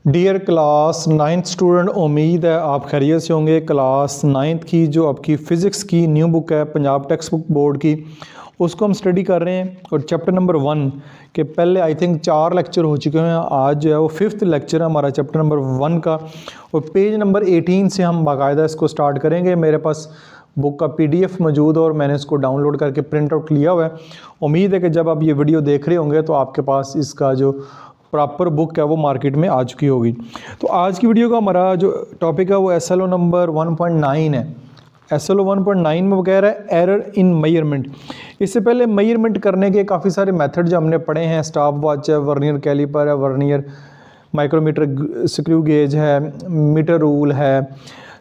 Dear class ninth student, उम्मीद है आप खैरियत से होंगे। क्लास नाइन्थ की जो आपकी फ़िज़िक्स की न्यू बुक है पंजाब टेक्स्ट बुक बोर्ड की, उसको हम स्टडी कर रहे हैं। और चैप्टर नंबर 1 के पहले आई थिंक 4 लेक्चर हो चुके हैं। आज जो है वो 5th लेक्चर है हमारा चैप्टर नंबर 1 का, और पेज नंबर 18 से हम बाकायदा इसको स्टार्ट करेंगे। मेरे पास बुक का PDF मौजूद है और मैंने इसको डाउनलोड करके प्रिंट आउट लिया हुआ है। उम्मीद है कि जब आप ये वीडियो देख रहे होंगे तो आपके पास इसका जो प्रॉपर बुक है वो मार्केट में आ चुकी होगी। तो आज की वीडियो का हमारा जो टॉपिक है वो SLO नंबर 1.9 है। SLO 1.9 में वो कह रहा है एरर इन मेजरमेंट। इससे पहले मेजरमेंट करने के काफ़ी सारे मेथड जो हमने पढ़े हैं, स्टॉप वॉच है, वर्नियर कैलिपर है, वर्नियर माइक्रोमीटर स्क्रू गेज है, मीटर रूल है,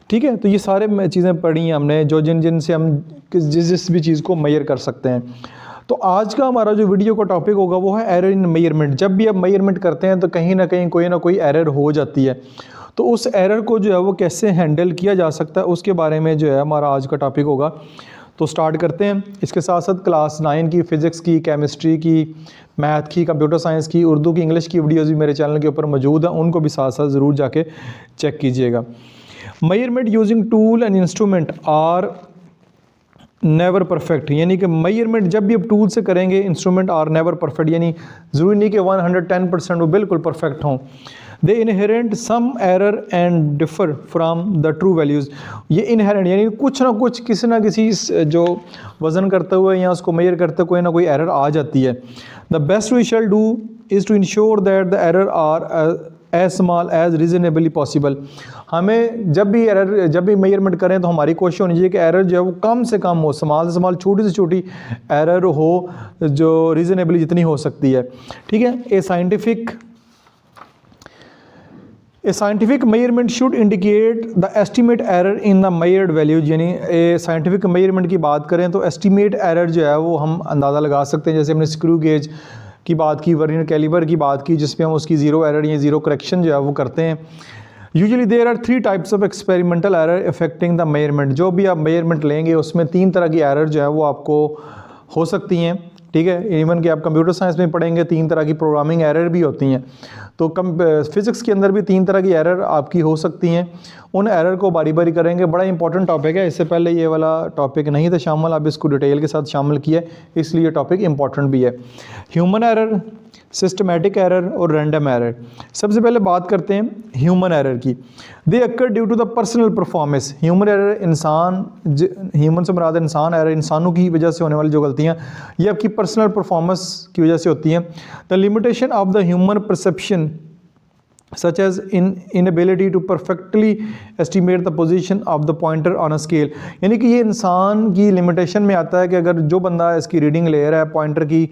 ठीक है। तो ये सारे चीज़ें पढ़ी हैं हमने जो जिन से हम जिस भी चीज़ को मेजर कर सकते हैं। तो आज का हमारा जो वीडियो का टॉपिक होगा वो है एरर इन मेजरमेंट। जब भी आप मेजरमेंट करते हैं तो कहीं ना कहीं कोई ना कोई एरर हो जाती है, तो उस एरर को जो है वो कैसे हैंडल किया जा सकता है उसके बारे में जो है हमारा आज का टॉपिक होगा। तो स्टार्ट करते हैं। इसके साथ साथ क्लास 9 की फ़िज़िक्स की, केमिस्ट्री की, मैथ की, कंप्यूटर साइंस की, उर्दू की, इंग्लिश की वीडियोज़ भी मेरे चैनल के ऊपर मौजूद हैं, उनको भी साथ साथ ज़रूर जाके चेक कीजिएगा। Measurement using tool and instrument are never perfect, यानी कि मेजरमेंट जब भी आप टूल से करेंगे, इंस्ट्रूमेंट आर नेवर परफेक्ट, यानी ज़रूरी नहीं कि 110% वो बिल्कुल परफेक्ट हों। They inherent some error and differ from the true values. ये इनहेरेंट यानी कुछ ना कुछ, किसी ना किसी जो वज़न करते हुए या उसको मेजर करते कोई ना कोई एरर आ जाती है। The best we shall do is to ensure that the error are as small as reasonably possible. हमें जब भी मेजरमेंट करें तो हमारी कोशिश होनी चाहिए कि एरर जो है वो कम से कम हो, स्मॉल से स्मॉल, छोटी से छोटी एरर हो जो रीजनेबली जितनी हो सकती है, ठीक है। ए scientific measurement should indicate the estimate error in the measured values. यानी ए साइंटिफिक मेजरमेंट की बात करें तो एस्टिमेट एरर जो है वो हम अंदाज़ा लगा सकते हैं। जैसे हमने स्क्रू गेज की बात की, वर्नियर कैलिबर की बात की, जिसमें हम उसकी ज़ीरो एरर या ज़ीरो करेक्शन जो है वो करते हैं। Usually there are 3 types of experimental error affecting the measurement. जो भी आप मेजरमेंट लेंगे उसमें 3 तरह की एरर जो है वो आपको हो सकती हैं, ठीक है। इवन कि आप कंप्यूटर साइंस में पढ़ेंगे 3 तरह की प्रोग्रामिंग एरर भी होती हैं। तो फिज़िक्स के अंदर भी 3 तरह की एरर आपकी हो सकती हैं। उन एरर को बारी बारी करेंगे। बड़ा इंपॉर्टेंट टॉपिक है, इससे पहले ये वाला टॉपिक नहीं था शामिल, अब इसको डिटेल के साथ शामिल किया है, इसलिए टॉपिक इंपॉर्टेंट भी है। ह्यूमन एरर, सिस्टमेटिक एरर और रैंडम एरर। सबसे पहले बात करते हैं ह्यूमन एरर की। They occur due to the personal performance. Human error human से मुराद इंसान एरर, इंसानों की वजह से होने वाली जो गलतियाँ ये आपकी पर्सनल परफॉर्मेंस की वजह से होती हैं। The limitation of the human perception such as inability to perfectly estimate the position of the pointer on a scale। यानी कि ये इंसान की लिमिटेशन में आता है कि अगर जो बंदा इसकी रीडिंग ले रहा है, पॉइंटर की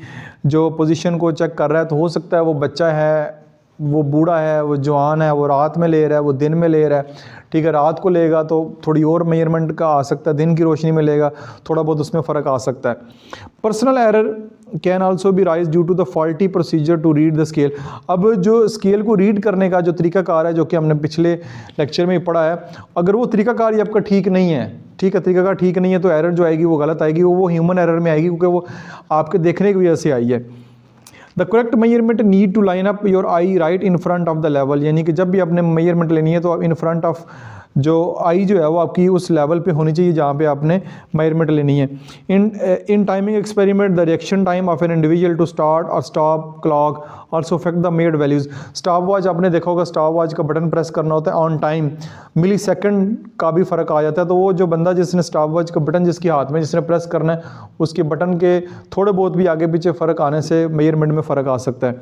जो पोजीशन को चेक कर रहा है, तो हो सकता है वो बच्चा है, वो बूढ़ा है, वो जवान है, वो रात में ले रहा है, वो दिन में ले रहा है, ठीक है। रात को लेगा तो थोड़ी और मेजरमेंट का आ सकता है, दिन की रोशनी में लेगा थोड़ा बहुत उसमें फ़र्क आ सकता है। Personal error can also be raise due to the faulty procedure to read the scale. अब जो स्केल को रीड करने का जो तरीकाकार है, जो कि हमने पिछले लेक्चर में पढ़ा है, अगर वो तरीकाकार ही आपका ठीक नहीं है, ठीक है, तरीकाकार ठीक नहीं है, तो एरर जो आएगी वो गलत आएगी, वो ह्यूमन एरर में आएगी, क्योंकि वो आपके देखने की वजह से आई है। The correct measurement need to line up your eye right in front of the level. यानी कि जब भी आपने मेजरमेंट लेनी है तो आप इन फ्रंट ऑफ जो आई जो है वो आपकी उस लेवल पे होनी चाहिए जहाँ पे आपने मेजरमेंट लेनी है। In timing experiment the reaction time of an individual to start और stop clock also affect the made values. Stop watch आपने देखा होगा, स्टॉप वॉच का बटन प्रेस करना होता है ऑन टाइम, मिली सेकेंड का भी फ़र्क आ जाता है। तो वो जो बंदा जिसने स्टॉप वॉच का बटन जिसके हाथ में जिसने प्रेस करना है, उसके बटन के थोड़े बहुत भी आगे पीछे फ़र्क आने से मेजरमेंट में फ़र्क आ सकता है।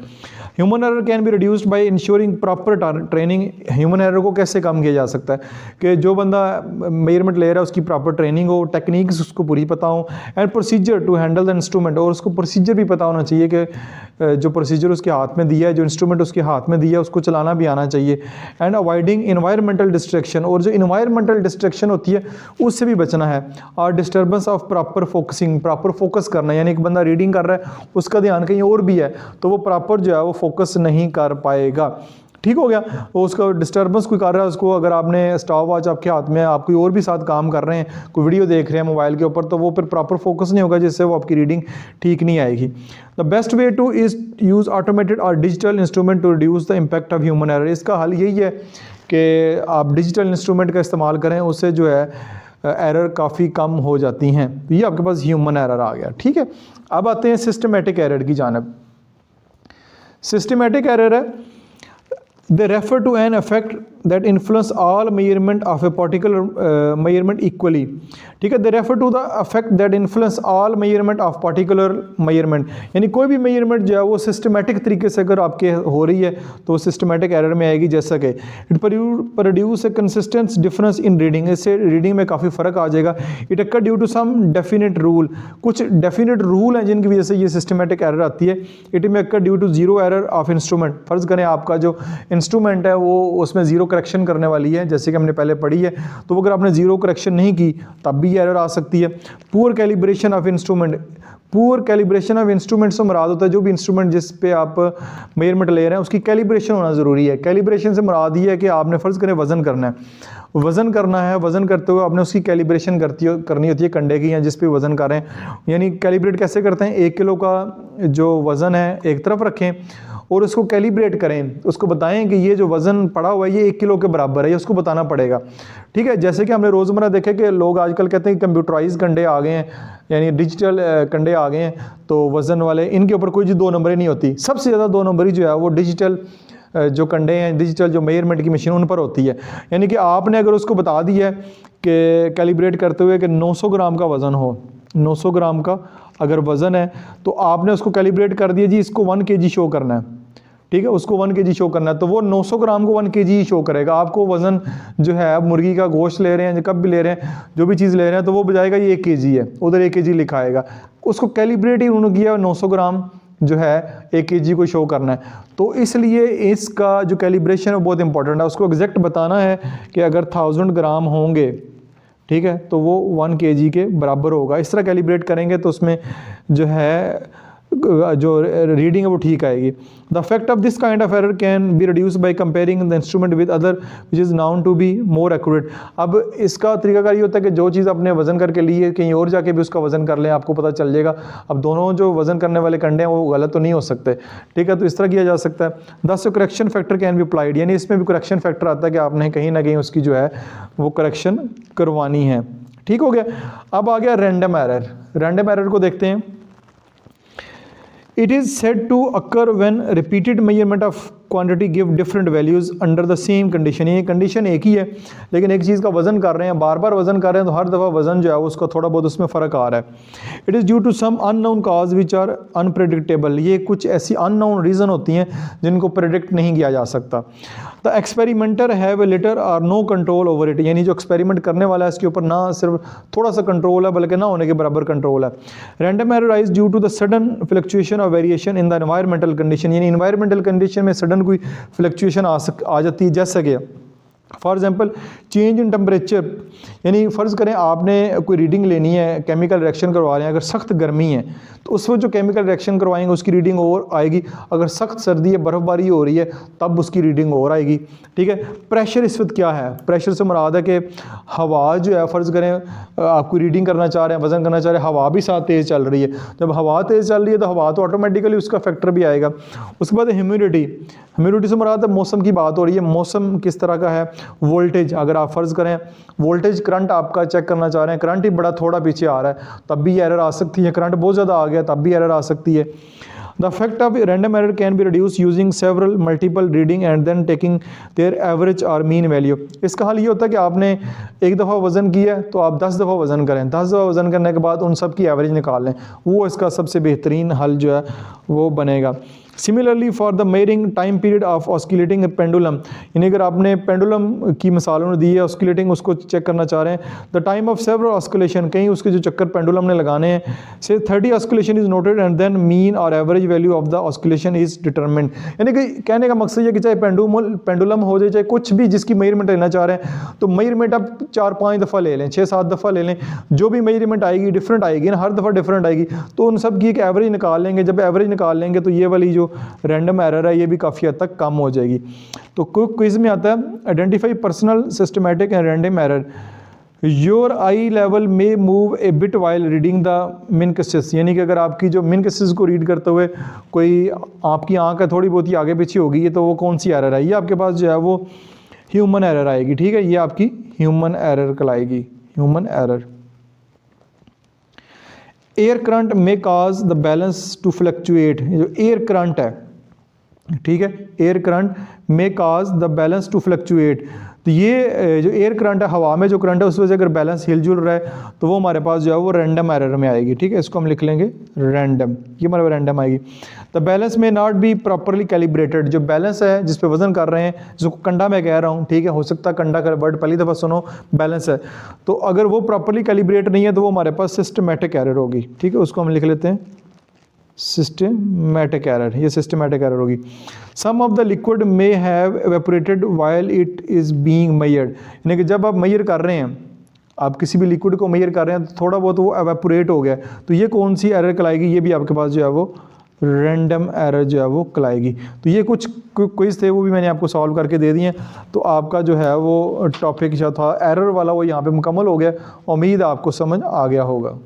Human error can be reduced by ensuring proper training. Human error को कैसे कम किया जा सकता है कि जो बंदा मेजरमेंट ले रहा है उसकी प्रॉपर ट्रेनिंग हो, टेक्निक्स उसको पूरी पता हो, and procedure to handle the instrument. और उसको प्रोसीजर भी पता होना चाहिए कि जो प्रोसीजर उसके हाथ में दिया है, जो इंस्ट्रूमेंट उसके हाथ में दिया है, उसको चलाना भी आना चाहिए। एंड अवॉइडिंग इन्वायरमेंटल डिस्ट्रैक्शन, और जो इन्वायरमेंटल डिस्ट्रैक्शन होती है उससे भी बचना है। और disturbance of proper focusing, proper focus करना, यानी एक बंदा रीडिंग कर रहा है उसका ध्यान कहीं और भी है तो वो प्रॉपर जो है वो फोकस नहीं कर पाएगा, ठीक हो गया। वो उसका डिस्टर्बेंस कोई कर रहा है उसको, अगर आपने स्टॉप वॉच आपके हाथ में है, आप कोई और भी साथ काम कर रहे हैं, कोई वीडियो देख रहे हैं मोबाइल के ऊपर, तो वो फिर प्रॉपर फोकस नहीं होगा, जिससे वो आपकी रीडिंग ठीक नहीं आएगी। The best way to is use automated और digital instrument to reduce the impact of human error. इसका हल यही है कि आप डिजिटल इंस्ट्रूमेंट का इस्तेमाल करें, उससे जो है एरर काफ़ी कम हो जाती हैं। तो ये आपके पास ह्यूमन एरर आ गया, ठीक है। अब आते हैं सिस्टमेटिक एरर की जानिब। सिस्टमेटिक एरर है, they refer to an effect that influence all measurement of a particular measurement equally, ठीक है। they refer to the effect that influence all measurement of particular measurement, यानी कोई भी measurement जो है वो सिस्टमेटिक तरीके से अगर आपके हो रही है तो वो सिस्टमेटिक एरर में आएगी। जैसा कि it produce a consistent difference in reading, इससे रीडिंग में काफ़ी फ़र्क आ जाएगा। It occur due to some definite rule, कुछ डेफिनेट रूल हैं जिनकी वजह से ये सिस्टमेटिक एरर आती है। It may occur due to zero error of instrument, फ़र्ज़ करें आपका जो इंस्ट्रूमेंट है वो उसमें ज़ीरो करेक्शन करने वाली है, जैसे कि हमने पहले पढ़ी है, तो अगर आपने ज़ीरो करेक्शन नहीं की तब भी एरर आ सकती है। Poor calibration of instrument, poor calibration of instrument से मुराद होता है जो भी इंस्ट्रूमेंट जिस पे आप मेजरमेंट ले रहे हैं उसकी कैलिब्रेशन होना ज़रूरी है। कैलिब्रेशन से मुराद ये है कि आपने फ़र्ज़ करें वज़न करना है, वज़न करना है, वज़न करते हुए आपने उसकी कैलिब्रेशन करनी होती है कंडे की या जिस पे वज़न कर रहे हैं। यानी कैलिब्रेट कैसे करते हैं, 1 किलो का जो वज़न है एक तरफ रखें और उसको कैलिब्रेट करें, उसको बताएं कि ये जो वज़न पड़ा हुआ है ये 1 किलो के बराबर है, ये उसको बताना पड़ेगा, ठीक है। जैसे कि हमने रोज़मर्रा देखे कि लोग आजकल कहते हैं कि कंप्यूटराइज कंडे आ गए हैं, यानी डिजिटल कंडे आ गए हैं, तो वज़न वाले इनके ऊपर कोई जो 2 नंबरें नहीं होती। सबसे ज़्यादा 2 नंबरी जो है वो डिजिटल जो कंडे हैं, डिजिटल जो मेजरमेंट की मशीन उन पर होती है। यानी कि आपने अगर उसको बता दिया है कि कैलिब्रेट करते हुए कि 900 ग्राम का वज़न हो, 900 ग्राम का अगर वज़न है तो आपने उसको कैलिब्रेट कर दिया जी इसको 1 kg शो करना है, ठीक है, उसको 1 kg शो करना है, तो वो 900 ग्राम को 1 kg ही शो करेगा। आपको वज़न जो है आप मुर्गी का गोश्त ले रहे हैं, कब भी ले रहे हैं, जो भी चीज़ ले रहे हैं, तो वो बजाएगा ये 1 kg है, उधर 1 kg लिखा आएगा। उसको कैलिब्रेट ही उन्होंने किया 900 ग्राम जो है 1 kg को शो करना है। तो इसलिए इसका जो कैलिब्रेशन है वो बहुत इंपॉर्टेंट है। उसको एग्जैक्ट बताना है कि अगर 1000 ग्राम होंगे, ठीक है, तो वो 1 kg के बराबर होगा। इस तरह कैलिब्रेट करेंगे तो उसमें जो है जो रीडिंग है वो ठीक आएगी। The effect of this kind of error can be reduce by comparing the instrument with other which is known to be more accurate. अब इसका तरीकाकार ये होता है कि जो चीज़ आपने वज़न करके ली है कहीं और जाके भी उसका वज़न कर लें, आपको पता चल जाएगा। अब दोनों जो वज़न करने वाले कंडे हैं वो गलत तो नहीं हो सकते, ठीक है, तो इस तरह किया जा सकता है। दस correction factor can be applied, यानी इसमें भी करेक्शन फैक्टर आता है कि आपने कहीं ना कहीं उसकी जो है वो करेक्शन करवानी है, ठीक हो गया। अब आ गया रैंडम एरर। रैंडम एरर को देखते हैं। It is said to occur when repeated measurement of quantity give different values under the same condition। ये कंडीशन एक ही है लेकिन एक चीज़ का वज़न कर रहे हैं, बार बार वज़न कर रहे हैं, तो हर दफ़ा वज़न जो है उसका थोड़ा बहुत उसमें फ़र्क आ रहा है। It is due to some unknown cause which are unpredictable, ये कुछ ऐसी अननोन रीज़न होती हैं जिनको प्रेडिक्ट नहीं किया जा सकता। The experimenter have a litre और नो कंट्रोल ओवर इट, यानी जो एक्सपेरिमेंट करने वाला है इसके ऊपर ना सिर्फ थोड़ा सा कंट्रोल है बल्कि ना होने के बराबर कंट्रोल है। Random error rise due to the sudden fluctuation और variation in the environmental condition, यानी एनवायरमेंटल कंडीशन में सडन कोई फ्लक्चुएशन आ जाती है। जैसे कि for example change in temperature, यानी फ़र्ज़ करें आपने कोई रीडिंग लेनी है, केमिकल रिएक्शन करवा रहे हैं, अगर सख्त गर्मी है तो उस वक्त जो केमिकल रिएक्शन करवाएंगे उसकी रीडिंग और आएगी। अगर सख्त सर्दी है, बर्फ़बारी हो रही है, तब उसकी रीडिंग और आएगी, ठीक है। प्रेशर इस वक्त क्या है, प्रेशर से मुराद है कि हवा जो है, फ़र्ज़ करें आप कोई रीडिंग करना चाह रहे हैं, वज़न करना चाह रहे हैं, हवा भी साथ तेज़ चल रही है। जब हवा तेज़ चल रही है तो हवा तो ऑटोमेटिकली उसका फैक्टर भी आएगा। उसके बाद ह्यूमिडिटी, ह्यूमिडिटी से मुराद है मौसम की बात हो रही है, मौसम किस तरह का है। वोल्टेज, अगर आप फ़र्ज़ करें वोल्टेज करंट आपका चेक करना चाह रहे हैं, करंट ही बड़ा थोड़ा पीछे आ रहा है, तब भी एरर आ सकती है। करंट बहुत ज़्यादा आ गया तब भी एरर आ सकती है। The effect of random error can be reduce using several multiple reading and then taking their average और मीन वैल्यू। इसका हल ये होता है कि आपने एक दफ़ा वज़न किया तो आप 10 दफ़ा वज़न करें, 10 दफ़ा वज़न करने के बाद उन सब की एवरेज निकाल लें, वो इसका सबसे बेहतरीन हल जो है वो बनेगा। Similarly for the मेयरिंग time period of oscillating pendulum, यानी अगर आपने पेंडुलम की मिसाल उन्होंने दी है, ऑस्किलेटिंग उसको चेक करना चाह रहे हैं, the time of several oscillation, कहीं उसके जो चक्कर पेंडुलम ने लगाने हैं, से 30 oscillation is noted and then mean और average value of the oscillation is determined. यानी कि कहने का मकसद ये कि चाहे पेंडुलम हो जाए, चाहे कुछ भी जिसकी मेजरमेंट लेना चाह रहे हैं, तो मेजरमेंट आप 4-5 दफ़ा ले लें, 6-7 दफ़ा ले लें, जो भी मेजरमेंट आएगी डिफरेंट आएगी ना, हर दफ़ा डिफरेंट आएगी, तो उन सब की एक एवरेज निकाल लेंगे। जब एवरेज निकाल लेंगे तो ये वाली जो जो रैंडम एरर है ये भी काफ़ी हद तक कम हो जाएगी। तो क्विज में आता है identify personal systematic and random error, your eye level may move a bit while reading the meniscus, यानी कि अगर आपकी जो मिन केसेस को रीड करते हुए कोई आपकी आंख है थोड़ी बहुत ही आगे पीछे होगी है तो वो कौन सी एरर है, ये आपके पास जो है वो ह्यूमन एरर आएगी। ठीक है, ये आपकी ह्यूमन एरर कहलाएगी, human error. Air current may cause the balance to fluctuate, जो एयर करंट है, ठीक है, air current may cause the balance to fluctuate, तो ये जो एयर करंट है, हवा में जो करंट है उस वजह से अगर बैलेंस हिलजुल रहा है तो वो हमारे पास जो है वो रैंडम एरर में आएगी। ठीक है, इसको हम लिख लेंगे रैंडम, ये हमारे रैंडम आएगी। द बैलेंस में नॉट बी प्रॉपरली कैलिब्रेटेड, जो बैलेंस है जिस पे वजन कर रहे हैं, जिसको कंडा मैं कह रहा हूँ, ठीक है, हो सकता है कंडा का वर्ड पहली दफ़ा सुनो, बैलेंस है, तो अगर वो प्रॉपरली कैलिब्रेट नहीं है तो वो हमारे पास सिस्टमेटिक एरर होगी। ठीक है, उसको हम लिख लेते हैं सिस्टमेटिक एरर, ये सिस्टमेटिक एरर होगी। Some of the liquid may have evaporated while it is being measured, यानी कि जब आप मेजर कर रहे हैं, आप किसी भी लिक्विड को मेजर कर रहे हैं तो थोड़ा बहुत वो एवेपोरेट हो गया, तो ये कौन सी एरर कहलाएगी, ये भी आपके पास जो है वो रैंडम एरर जो है वो कहलाएगी। तो ये कुछ क्विज थे, वो भी मैंने आपको सॉल्व करके दे दिए, तो आपका जो है वो टॉपिक जो था एरर वाला वो यहाँ पे मुकम्मल हो गया। उम्मीद आपको समझ आ गया होगा।